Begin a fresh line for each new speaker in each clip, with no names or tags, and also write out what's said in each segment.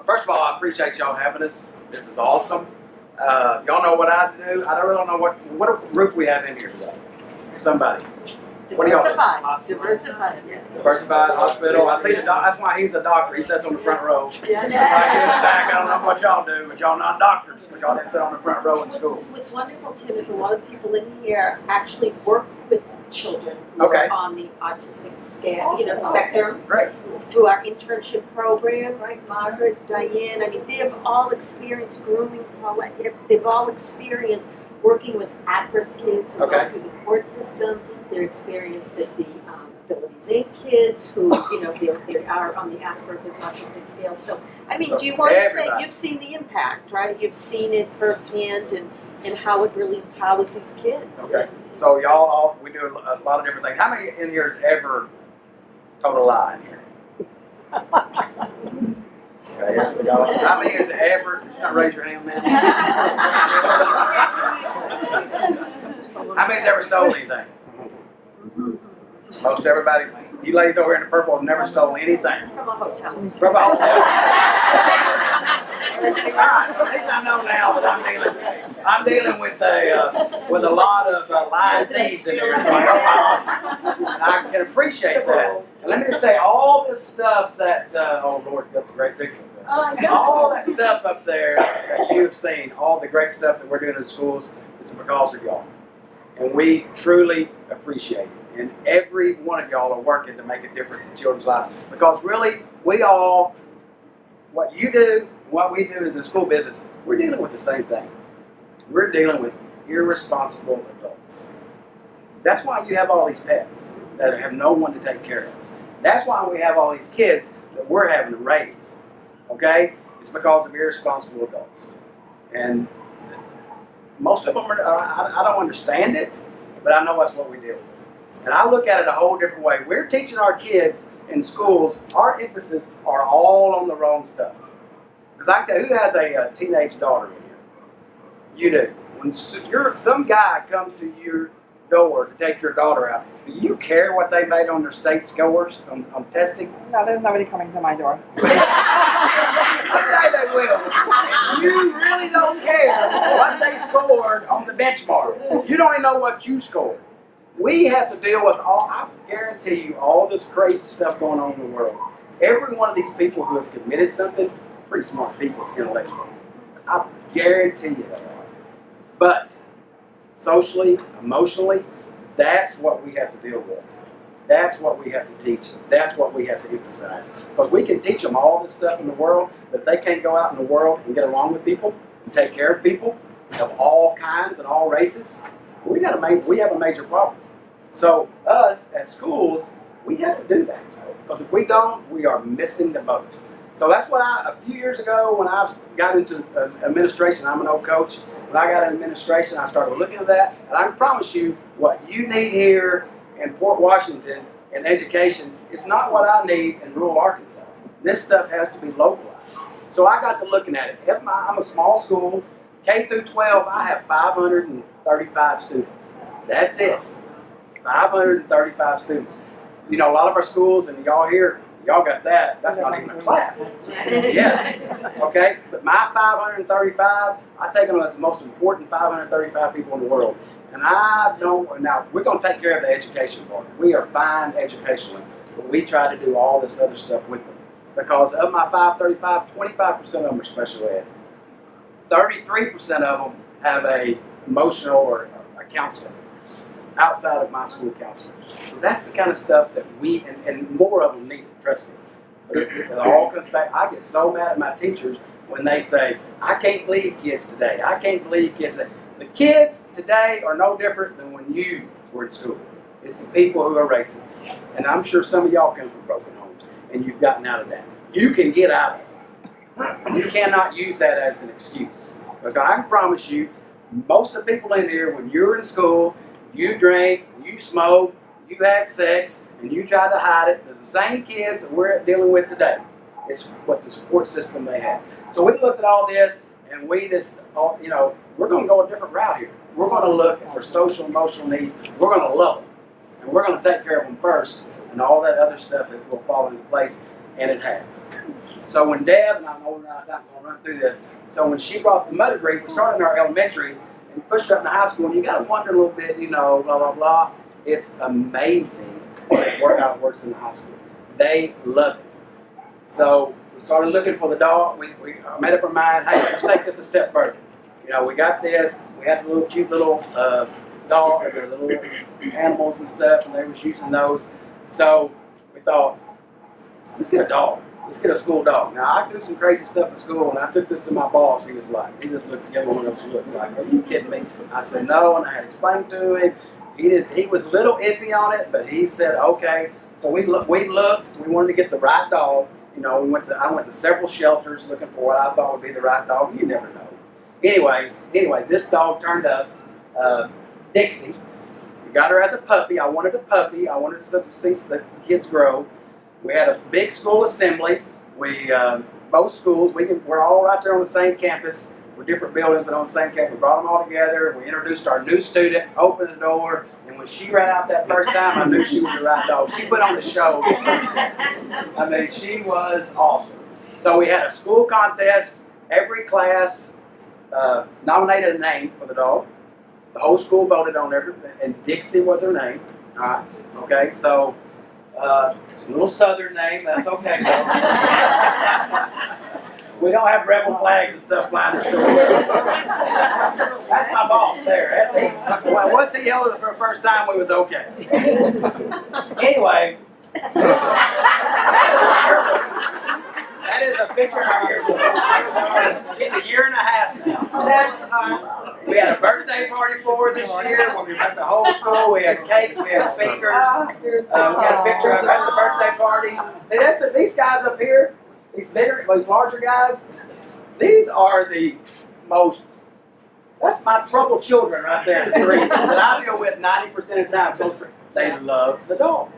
First of all, I appreciate y'all having us. This is awesome. Y'all know what I do. I don't know what group we have in here today. Somebody.
Diversified.
Yeah. Diversified hospital. I see the that's why he's a doctor. He sits on the front row.
Yeah.
Right in the back. I don't know what y'all do, but y'all not doctors because y'all didn't sit on the front row in school.
What's wonderful, Tim, is a lot of people in here actually work with children who are on the autistic scale, spectrum.
Great.
Through our internship program, right? Margaret, Diane, I mean, they have all experienced grooming, they've all experienced working with at-risk kids who go through the court system. They're experienced with the Abilities Inc. kids who, they are on the Asperger's autistic scale. So, I mean, do you want to say you've seen the impact, right? You've seen it firsthand and how it really empowers these kids.
Okay. So y'all, we do a lot of different things. How many in here have ever told a lie in here? Okay, y'all, how many has ever, did you not raise your hand, man? How many's ever stole anything? Most everybody. You ladies over here in the purple have never stolen anything.
From a hotel.
From a hotel. Alright, so at least I know now that I'm dealing with a lot of lying thieves in here, so I know my audience. And I can appreciate that. And let me just say, all this stuff that, oh Lord, that's a great picture. All that stuff up there that you've seen, all the great stuff that we're doing in the schools, is because of y'all. And we truly appreciate it. And every one of y'all are working to make a difference in children's lives. Because really, we all, what you do, what we do in the school business, we're dealing with the same thing. We're dealing with irresponsible adults. That's why you have all these pets that have no one to take care of. That's why we have all these kids that we're having to raise. Okay? It's because of irresponsible adults. And most of them are, I don't understand it, but I know that's what we deal with. And I look at it a whole different way. We're teaching our kids in schools, our emphasis are all on the wrong stuff. Because I can tell you, who has a teenage daughter in here? You do. When some guy comes to your door to take your daughter out, do you care what they made on their state scores on testing?
No, there's nobody coming to my door.
One day they will. And you really don't care what they scored on the benchmark. You don't even know what you scored. We have to deal with I guarantee you, all this crazy stuff going on in the world. Every one of these people who have committed something, pretty smart people intellectually. I guarantee you they are. But socially, emotionally, that's what we have to deal with. That's what we have to teach. That's what we have to emphasize. Because we can teach them all this stuff in the world, but if they can't go out in the world and get along with people and take care of people of all kinds and all races, we have a major problem. So us, as schools, we have to do that. Because if we don't, we are missing the boat. So that's what a few years ago when I got into administration, I'm an old coach, when I got into administration, I started looking at that, and I can promise you what you need here in Port Washington in education is not what I need in rural Arkansas. This stuff has to be localized. So I got to looking at it. I'm a small school, K through 12, I have 535 students. That's it. 535 students. A lot of our schools, and y'all here, y'all got that. That's not even a class. Yes. Okay? But my 535, I take them as the most important 535 people in the world. And now we're going to take care of the education part. We are fine educationally, but we try to do all this other stuff with them. Because of my 535, 25% of them are special ed. 33% of them have a emotional or a counselor outside of my school counselor. So that's the kind of stuff that we, and more of them need it, trust me. But it all comes back. I get so mad at my teachers when they say, I can't believe kids today. I can't believe kids today. The kids today are no different than when you were in school. It's the people who are raising them. And I'm sure some of y'all come from broken homes, and you've gotten out of that. You can get out of it. You cannot use that as an excuse. Because I can promise you, most of the people in here, when you were in school, you drank, you smoked, you had sex, and you tried to hide it. They're the same kids that we're dealing with today. It's what the support system they have. So we looked at all this, and we just, we're going to go a different route here. We're going to look at their social, emotional needs. We're going to love them. And we're going to take care of them first, and all that other stuff will fall into place. and it has. So when Deb, and I'm old enough, I'm going to run through this. So when she brought the Muttigrees, we started in our elementary and pushed up in high school, and you got to wonder a little bit, you know, blah, blah, blah. It's amazing how it works in the high school. They love it. So we started looking for the dog. We made up our mind, hey, let's take this a step further. You know, we got this. We had the little cute little dog, or the little animals and stuff, and they was using those. So we thought, let's get a dog. Let's get a school dog. Now, I do some crazy stuff at school, and I took this to my boss. He was like, he just looked at me one of those looks like, are you kidding me? I said, no, and I had explained to him. He was a little iffy on it, but he said, okay. So we looked, we wanted to get the right dog. You know, I went to several shelters looking for what I thought would be the right dog. You never know. Anyway, this dog turned up, Dixie. We got her as a puppy. I wanted a puppy. I wanted to see the kids grow. We had a big school assembly. We both schools. We're all right there on the same campus. We're different buildings, but on the same campus. We brought them all together. We introduced our new student. Opened the door, and when she ran out that first time, I knew she was the right dog. She put on the show. I mean, she was awesome. So we had a school contest. Every class nominated a name for the dog. The whole school voted on everything, and Dixie was her name. All right. Okay. So. It's a little southern name, that's okay though. We don't have rebel flags and stuff flying in the store. That's my boss there. Once he yelled it for the first time, we was okay. Anyway, that is a picture of our yearbook. She's a year and a half now. That's awesome. We had a birthday party for her this year where we got the whole school. We had cakes, we had speakers. We got a picture of her at the birthday party. See, these guys up here, these larger guys, these are the most, that's my troubled children right there, the three, that I deal with 90% of the time. So they love the dog.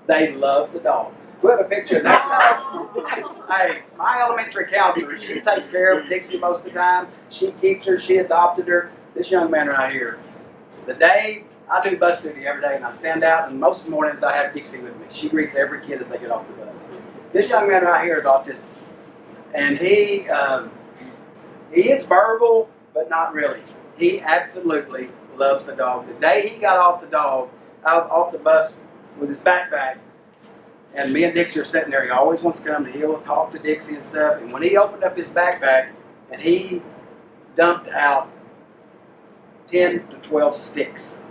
They love the dog. We have a picture of that. Hey, my elementary counselor, she takes care of Dixie most of the time. She keeps her, she adopted her. This young man right here, the day, I do bus duty every day and I stand out, and most mornings I have Dixie with me. She greets every kid as they get off the bus. This young man right here is autistic. And he is verbal, but not really. He absolutely loves the dog. The day he got off the bus with his backpack, and me and Dixie are sitting there, he always wants to come, and he'll talk to Dixie and stuff. And when he opened up his backpack, and he dumped out 10 to 12 sticks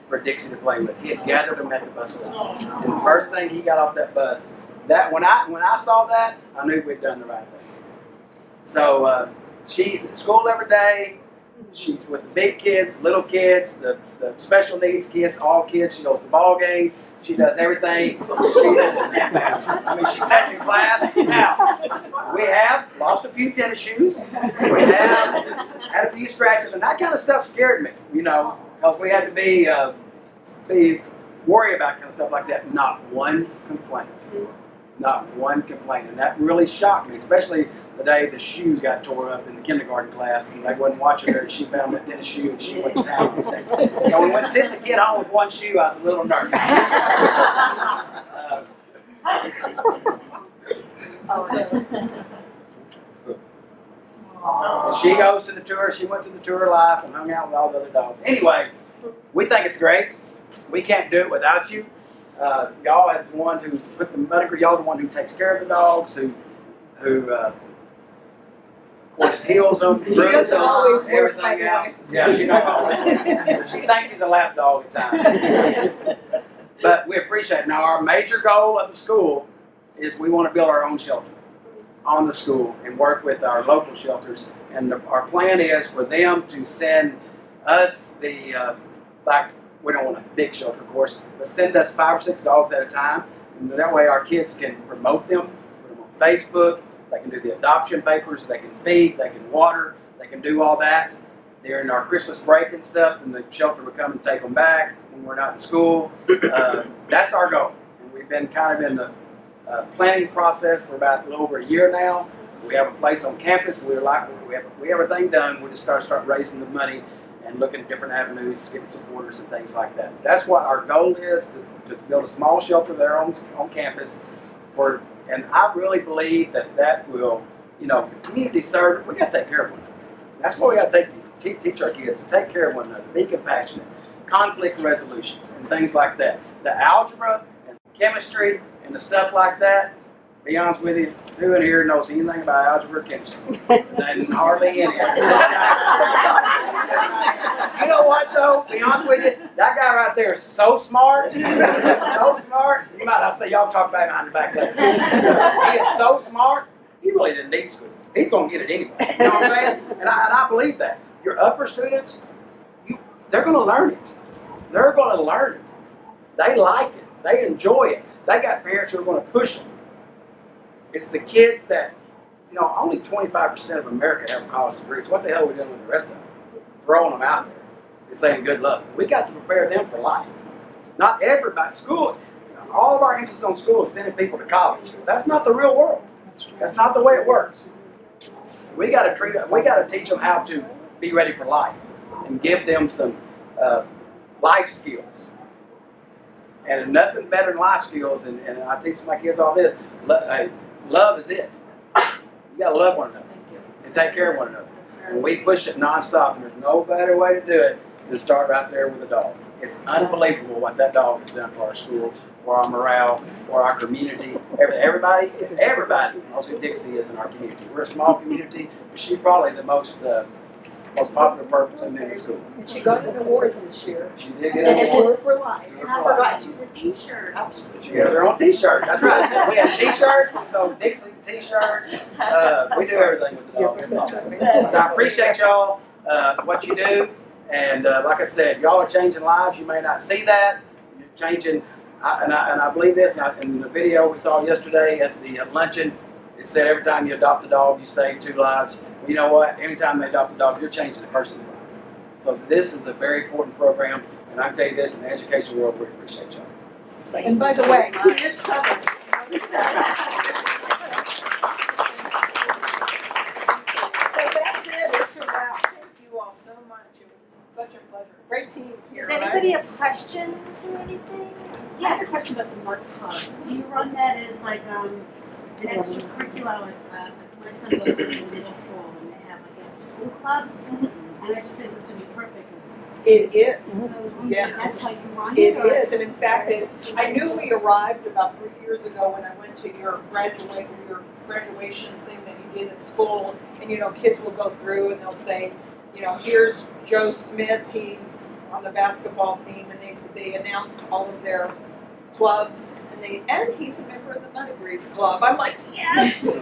for Dixie to play with. He had gathered them at the bus stop. And the first thing he got off that bus, when I saw that, I knew we'd done the right thing. So she's at school every day. She's with the big kids, little kids, the special needs kids, all kids. She goes to ball games. She does everything. I mean, she sits in class. Now, we have lost a few tennis shoes. We have had a few scratches, and that kind of stuff scared me, you know, because we had to be worried about kind of stuff like that. Not one complaint. Not one complaint. And that really shocked me, especially the day the shoe got tore up in the kindergarten class, and they wasn't watching her, and she found that tennis shoe, and she went down. And when we sent the kid home with one shoe, I was a little nervous. And she goes to the tour. She went to the tour of life and hung out with all the other dogs. Anyway, we think it's great. We can't do it without you. Y'all are the one who's put the Muttigrees. Y'all are the one who takes care of the dogs, who of course heals them, brings them, everything out. Yeah, she don't always. She thinks he's a lap dog at times. But we appreciate it. Now, our major goal of the school is we want to build our own shelter on the school and work with our local shelters. And our plan is for them to send us we don't want a big shelter, of course, but send us 5 or 6 dogs at a time. And that way our kids can promote them, put them on Facebook. They can do the adoption papers. They can feed. They can water. They can do all that during our Christmas break and stuff. And the shelter will come and take them back when we're not in school. That's our goal. And we've been kind of in the planning process for about a little over a year now. We have a place on campus. We have everything done. We just start raising the money and looking at different avenues, getting supporters and things like that. That's what our goal is, to build a small shelter there on campus And I really believe that will, the community service, we got to take care of one another. That's why we got to teach our kids to take care of one another, be compassionate, conflict resolutions, and things like that. The algebra and chemistry and the stuff like that, to be honest with you, who in here knows anything about algebra or chemistry? And hardly any. You know what, though? To be honest with you, that guy right there is so smart. So smart. You might not say y'all talk back behind your back there. He is so smart, he really didn't need school. He's going to get it anyway. You know what I'm saying? And I believe that. Your upper students, they're going to learn it. They're going to learn it. They like it. They enjoy it. They got parents who are going to push them. It's the kids that, only 25% of America have college degrees. What the hell are we doing with the rest of them? Throwing them out there and saying good luck. We got to prepare them for life. Not everybody. School, all of our emphasis on school is sending people to college. That's not the real world. That's not the way it works. We got to teach them how to be ready for life and give them some life skills. And nothing better than life skills, and I teach my kids all this, love is it. You got to love one another and take care of one another. And we push it nonstop, and there's no better way to do it than start right there with a dog. It's unbelievable what that dog has done for our school, for our morale, for our community. Everybody, also Dixie is in our community. We're a small community, but she's probably the most popular person in the school.
And she got an award this year.
She did get an award.
For life.
And I forgot she's a t-shirt.
She has her own t-shirt. That's right. We have t-shirts. We sold Dixie t-shirts. We do everything with the dog. It's awesome. And I appreciate y'all, what you do. And like I said, y'all are changing lives. You may not see that. You're changing. And I believe this. In the video we saw yesterday at the luncheon, it said every time you adopt a dog, you save 2 lives. Well, you know what? Anytime they adopt a dog, you're changing a person's life. So this is a very important program. And I can tell you this, in the education world, we appreciate y'all. Thank you.
And by the way, this summer. So that's it. It's a wrap. Thank you all so much. It was such a pleasure. Great team here.
Does anybody have questions or anything?
Yeah, I have a question about the Mutts Club. Do you run that as like an extracurricular with my son goes to middle school and they have like after school clubs? And I just think this would be perfect because
It is.
so
Yes.
that's how you run
It
or-
is, and in fact, I knew we arrived about 3 years ago when I went to your graduation thing that you did at school, and kids will go through and they'll say, here's Joe Smith, he's on the basketball team, and they announce all of their clubs, and he's a member of the Muttigrees club. I'm like, yes,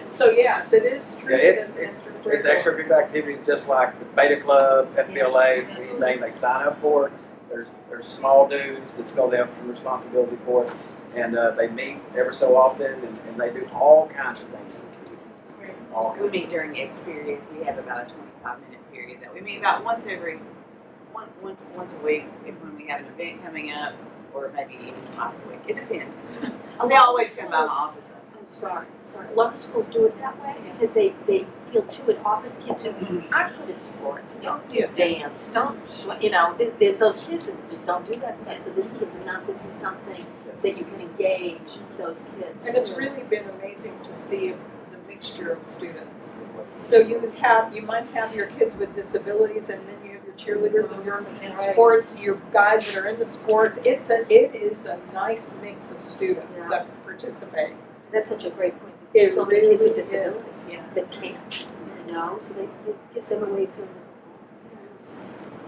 So yes, it is true.
Yeah, it's extracurricular activity just like the Beta Club, FBLA, anything they sign up for. There's small dudes that still have some responsibility for it, and they meet every so often, and they do all kinds of things in the community. All
We
kinds.
meet during X period. We have about a 25-minute period that we meet about once a week when we have an event coming up, or maybe even twice a week. It depends. They always come by my office though.
I'm sorry. A lot of schools do it that way because they feel too at office kids who aren't good at sports, don't do dance, there's those kids that just don't do that stuff. So this is something that you can engage those kids.
And it's really been amazing to see the mixture of students. So you might have your kids with disabilities, and then you have your cheerleaders and your in sports, your guys that are into sports. It is a nice mix of students that participate.
That's such a great point.
It
There's so many
really
kids with
is.
disabilities that can't, so they get them away from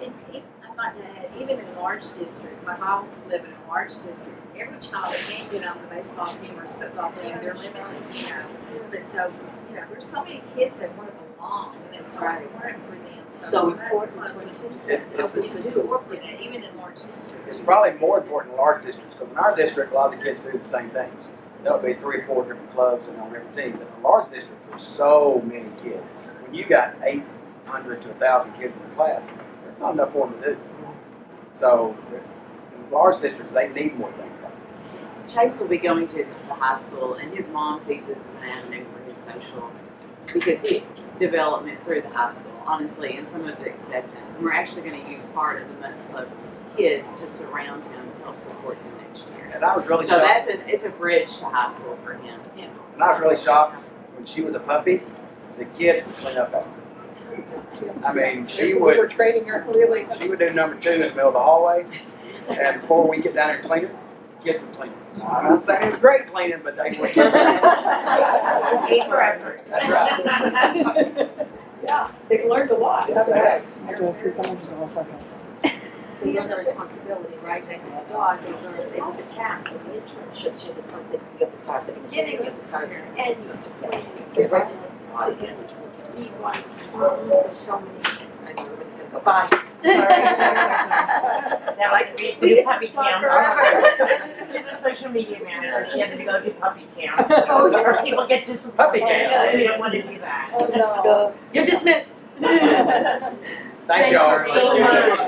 I'm not gonna add, even in large districts, like I live in a large district, every child that can't get on the baseball team or football team, they're limited, But so, there's so many kids that want to belong, and it's so important for them.
So
that's
important
what
to
we
it.
just opens the door for that, even in large districts.
It's probably more important in large districts, because in our district, a lot of the kids do the same things. There'll be 3 or 4 different clubs and on every team, but in large districts, there's so many kids. When you got 800 to 1,000 kids in a class, there's not enough for them to do. So in large districts, they need more things like this.
Chase will be going to the high school, and his mom sees this as an avenue for his social development through the high school, honestly, and some of the acceptance. And we're actually going to use part of the Mutts Club kids to surround him to help support him next
next year.
And I was really
So
shocked.
it's a bridge to high school for him.
And I was really shocked when she was a puppy. The kids would clean up after her. I mean,
We were training her really.
she would do number 2 in the middle of the hallway, and before we get down there and clean it, the kids would clean it. Now, I'm not saying it was great cleaning, but they would.
Pay for effort.
That's right.
Yeah, they've learned a lot.
Yes, they have.
They learn the responsibility, right? They have dogs, they learn the task of the internships, you know, something, you have to start at the beginning, you have to start at the end, you have to plan, you have to again, which one to be one, there's so many, I know everybody's gonna go by.
Now, like, we
We
do
could
puppy
just talk
cam.
forever.
She's a social media manager, she had to go do puppy cams.
Oh, yeah.
Or people get disappointed.
Puppy cams.
We don't want to do that.
Oh, no.
You're dismissed.
Thank y'all.
Thank you so much.